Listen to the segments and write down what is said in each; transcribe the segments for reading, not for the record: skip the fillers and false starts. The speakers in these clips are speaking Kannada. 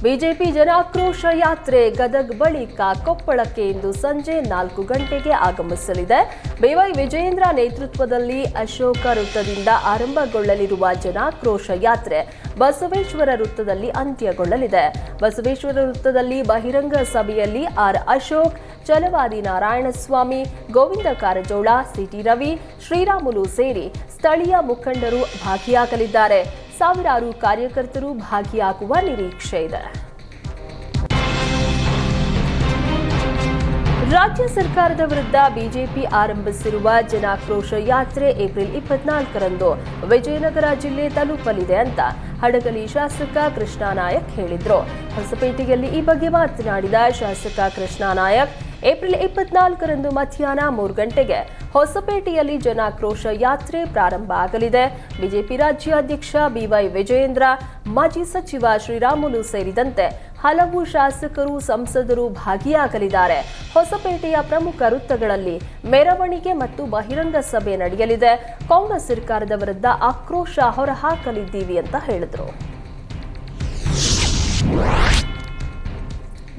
ಬಿಜೆಪಿ ಜನಾಕ್ರೋಶ ಯಾತ್ರೆ ಗದಗ್ ಬಳಿಕ ಕೊಪ್ಪಳಕ್ಕೆ ಇಂದು ಸಂಜೆ 4 ಗಂಟೆಗೆ ಆಗಮಿಸಲಿದೆ. ಬಿವೈ ವಿಜಯೇಂದ್ರ ನೇತೃತ್ವದಲ್ಲಿ ಅಶೋಕ ವೃತ್ತದಿಂದ ಆರಂಭಗೊಳ್ಳಲಿರುವ ಜನಾಕ್ರೋಶ ಯಾತ್ರೆ ಬಸವೇಶ್ವರ ವೃತ್ತದಲ್ಲಿ ಅಂತ್ಯಗೊಳ್ಳಲಿದೆ. ಬಸವೇಶ್ವರ ವೃತ್ತದಲ್ಲಿ ಬಹಿರಂಗ ಸಭೆಯಲ್ಲಿ ಆರ್ ಅಶೋಕ್, ಛಲವಾದಿ ನಾರಾಯಣಸ್ವಾಮಿ, ಗೋವಿಂದ ಕಾರಜೋಳ, ಸಿಟಿ ರವಿ, ಶ್ರೀರಾಮುಲು ಸೇರಿ ಸ್ಥಳೀಯ ಮುಖಂಡರು ಭಾಗಿಯಾಗಲಿದ್ದಾರೆ. ಸಾವಿರಾರು ಕಾರ್ಯಕರ್ತರು ಭಾಗಿಯಾಗುವ ನಿರೀಕ್ಷೆ ಇದೆ. ರಾಜ್ಯ ಸರ್ಕಾರದ ವಿರುದ್ಧ ಬಿಜೆಪಿ ಆರಂಭಿಸಿರುವ ಜನಾಕ್ರೋಶ ಯಾತ್ರೆ ಏಪ್ರಿಲ್ 24ರಂದು ವಿಜಯನಗರ ಜಿಲ್ಲೆ ತಲುಪಲಿದೆ ಅಂತ ಹಡಗಲಿ ಶಾಸಕ ಕೃಷ್ಣನಾಯಕ್ ಹೇಳಿದ್ರು. ಹೊಸಪೇಟೆಯಲ್ಲಿ ಈ ಬಗ್ಗೆ ಮಾತನಾಡಿದ ಶಾಸಕ ಕೃಷ್ಣನಾಯಕ್, ಏಪ್ರಿಲ್ 24ರಂದು ಮಧ್ಯಾಹ್ನ 3 ಗಂಟೆಗೆ ಹೊಸಪೇಟೆಯಲ್ಲಿ ಜನಾಕ್ರೋಶ ಯಾತ್ರೆ ಪ್ರಾರಂಭ ಆಗಲಿದೆ. ಬಿಜೆಪಿ ರಾಜ್ಯಾಧ್ಯಕ್ಷ ಬಿವೈ ವಿಜಯೇಂದ್ರ, ಮಾಜಿ ಸಚಿವ ಶ್ರೀರಾಮುಲು ಸೇರಿದಂತೆ ಹಲವು ಶಾಸಕರು, ಸಂಸದರು ಭಾಗಿಯಾಗಲಿದ್ದಾರೆ. ಹೊಸಪೇಟೆಯ ಪ್ರಮುಖ ವೃತ್ತಗಳಲ್ಲಿ ಮೆರವಣಿಗೆ ಮತ್ತು ಬಹಿರಂಗ ಸಭೆ ನಡೆಯಲಿದೆ. ಕಾಂಗ್ರೆಸ್ ಸರ್ಕಾರದ ವಿರುದ್ಧ ಆಕ್ರೋಶ ಹೊರಹಾಕಲಿದ್ದೀವಿ ಅಂತ ಹೇಳಿದರು.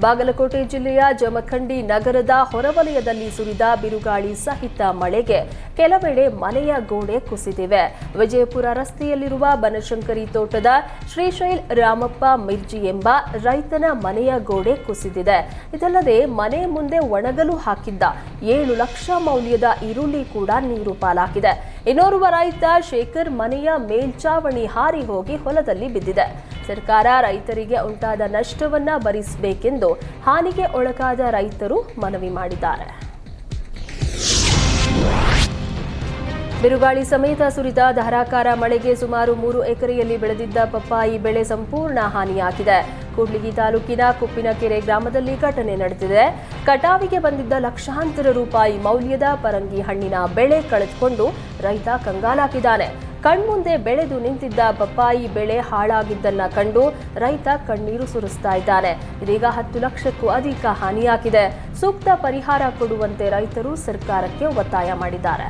ಬಾಗಲಕೋಟೆ ಜಿಲ್ಲೆಯ ಜಮಖಂಡಿ ನಗರದ ಹೊರವಲಯದಲ್ಲಿ ಸುರಿದ ಬಿರುಗಾಳಿ ಸಹಿತ ಮಳೆಗೆ ಕೆಲವೆಡೆ ಮನೆಯ ಗೋಡೆ ಕುಸಿದಿವೆ. ವಿಜಯಪುರ ರಸ್ತೆಯಲ್ಲಿರುವ ಬನಶಂಕರಿ ತೋಟದ ಶ್ರೀಶೈಲ್ ರಾಮಪ್ಪ ಮಿರ್ಜಿ ಎಂಬ ರೈತನ ಮನೆಯ ಗೋಡೆ ಕುಸಿದಿದೆ. ಇದಲ್ಲದೆ ಮನೆ ಮುಂದೆ ಒಣಗಲು ಹಾಕಿದ್ದ 7 ಲಕ್ಷ ಮೌಲ್ಯದ ಈರುಳ್ಳಿ ಕೂಡ ನೀರು ಪಾಲಾಗಿದೆ. ಇನ್ನೋರ್ವ ರೈತ ಶೇಖರ್ ಮನೆಯ ಮೇಲ್ಚಾವಣಿ ಹಾರಿ ಹೋಗಿ ಹೊಲದಲ್ಲಿ ಬಿದ್ದಿದೆ. ಸರ್ಕಾರ ರೈತರಿಗೆ ಉಂಟಾದ ನಷ್ಟವನ್ನ ಭರಿಸಬೇಕೆಂದು ಹಾನಿಗೆ ಒಳಗಾದ ರೈತರು ಮನವಿ ಮಾಡಿದ್ದಾರೆ. ಬಿರುಗಾಳಿ ಸಮೇತ ಸುರಿದ ಧಾರಾಕಾರ ಮಳೆಗೆ ಸುಮಾರು 3 ಎಕರೆಯಲ್ಲಿ ಬೆಳೆದಿದ್ದ ಪಪ್ಪಾಯಿ ಬೆಳೆ ಸಂಪೂರ್ಣ ಹಾನಿಯಾಗಿದೆ. ಕೂಡ್ಲಿಗಿ ತಾಲೂಕಿನ ಕುಪ್ಪಿನಕೆರೆ ಗ್ರಾಮದಲ್ಲಿ ಘಟನೆ ನಡೆದಿದೆ. ಕಟಾವಿಗೆ ಬಂದಿದ್ದ ಲಕ್ಷಾಂತರ ರೂಪಾಯಿ ಮೌಲ್ಯದ ಪರಂಗಿ ಹಣ್ಣಿನ ಬೆಳೆ ಕಳೆದುಕೊಂಡು ರೈತ ಕಂಗಾಲಾಗಿದ್ದಾನೆ. ಕಣ್ಮುಂದೆ ಬೆಳೆದು ನಿಂತಿದ್ದ ಪಪ್ಪಾಯಿ ಬೆಳೆ ಹಾಳಾಗಿದ್ದನ್ನ ಕಂಡು ರೈತ ಕಣ್ಣೀರು ಸುರಿಸ್ತಾ ಇದ್ದಾನೆ. ಇದೀಗ 10 ಲಕ್ಷಕ್ಕೂ ಅಧಿಕ ಹಾನಿಯಾಗಿದೆ. ಸೂಕ್ತ ಪರಿಹಾರ ಕೊಡುವಂತೆ ರೈತರು ಸರ್ಕಾರಕ್ಕೆ ಒತ್ತಾಯ ಮಾಡಿದ್ದಾರೆ.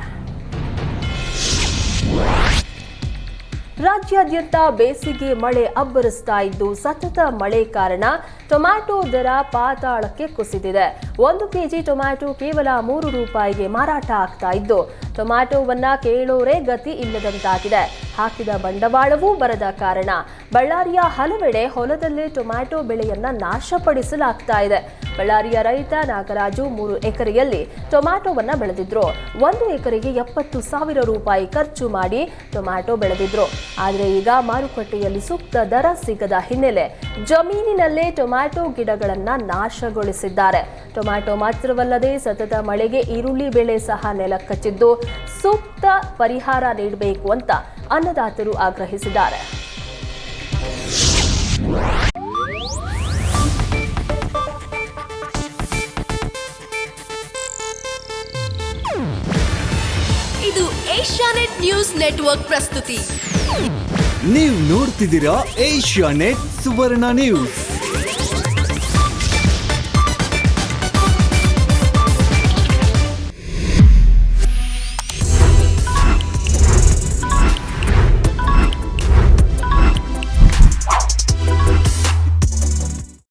ರಾಜ್ಯಾದ್ಯಂತ ಬೇಸಿಗೆ ಮಳೆ ಅಬ್ಬರಿಸ್ತಾ ಇದ್ದು, ಸತತ ಮಳೆ ಕಾರಣ ಟೊಮ್ಯಾಟೊ ದರ ಪಾತಾಳಕ್ಕೆ ಕುಸಿದಿದೆ. 1 ಕೆಜಿ ಟೊಮ್ಯಾಟೊ ಕೇವಲ 3 ರೂಪಾಯಿಗೆ ಮಾರಾಟ ಆಗ್ತಾ ಇದ್ದು, ಟೊಮ್ಯಾಟೊವನ್ನ ಕೇಳೋರೇ ಗತಿ ಇಲ್ಲದಂತಾಗಿದೆ. ಹಾಕಿದ ಬಂಡವಾಳವೂ ಬರದ ಕಾರಣ ಬಳ್ಳಾರಿಯ ಹಲವೆಡೆ ಹೊಲದಲ್ಲೇ ಟೊಮ್ಯಾಟೊ ಬೆಳೆಯನ್ನ ನಾಶಪಡಿಸಲಾಗ್ತಾ ಇದೆ. ಬಳ್ಳಾರಿಯ ರೈತ ನಾಗರಾಜು 3 ಎಕರೆಯಲ್ಲಿ ಟೊಮ್ಯಾಟೊವನ್ನ ಬೆಳೆದಿದ್ರು. 1 ಎಕರೆಗೆ 70,000 ರೂಪಾಯಿ ಖರ್ಚು ಮಾಡಿ ಟೊಮ್ಯಾಟೊ ಬೆಳೆದಿದ್ರು. ಆದರೆ ಈಗ ಮಾರುಕಟ್ಟೆಯಲ್ಲಿ ಸೂಕ್ತ ದರ ಸಿಗದ ಹಿನ್ನೆಲೆ ಜಮೀನಿನಲ್ಲೇ ಟೊಮ್ಯಾಟೊ ಗಿಡಗಳನ್ನ ನಾಶಗೊಳಿಸಿದ್ದಾರೆ. ಟೊಮ್ಯಾಟೊ ಮಾತ್ರವಲ್ಲದೆ ಸತತ ಮಳೆಗೆ ಈರುಳ್ಳಿ ಬೆಳೆ ಸಹ ನೆಲಕಚ್ಚಿದ್ದು, ಸೂಕ್ತ ಪರಿಹಾರ ನೀಡಬೇಕು ಅಂತ ಅನ್ನದಾತರು ಆಗ್ರಹಿಸಿದ್ದಾರೆ. ಇದು ಏಷ್ಯಾನೆಟ್ ನ್ಯೂಸ್ ನೆಟ್ವರ್ಕ್ ಪ್ರಸ್ತುತಿ. ನೀವು ನೋಡ್ತಿದ್ದೀರಾ ಏಷ್ಯಾನೆಟ್ ಸುವರ್ಣ ನ್ಯೂಸ್.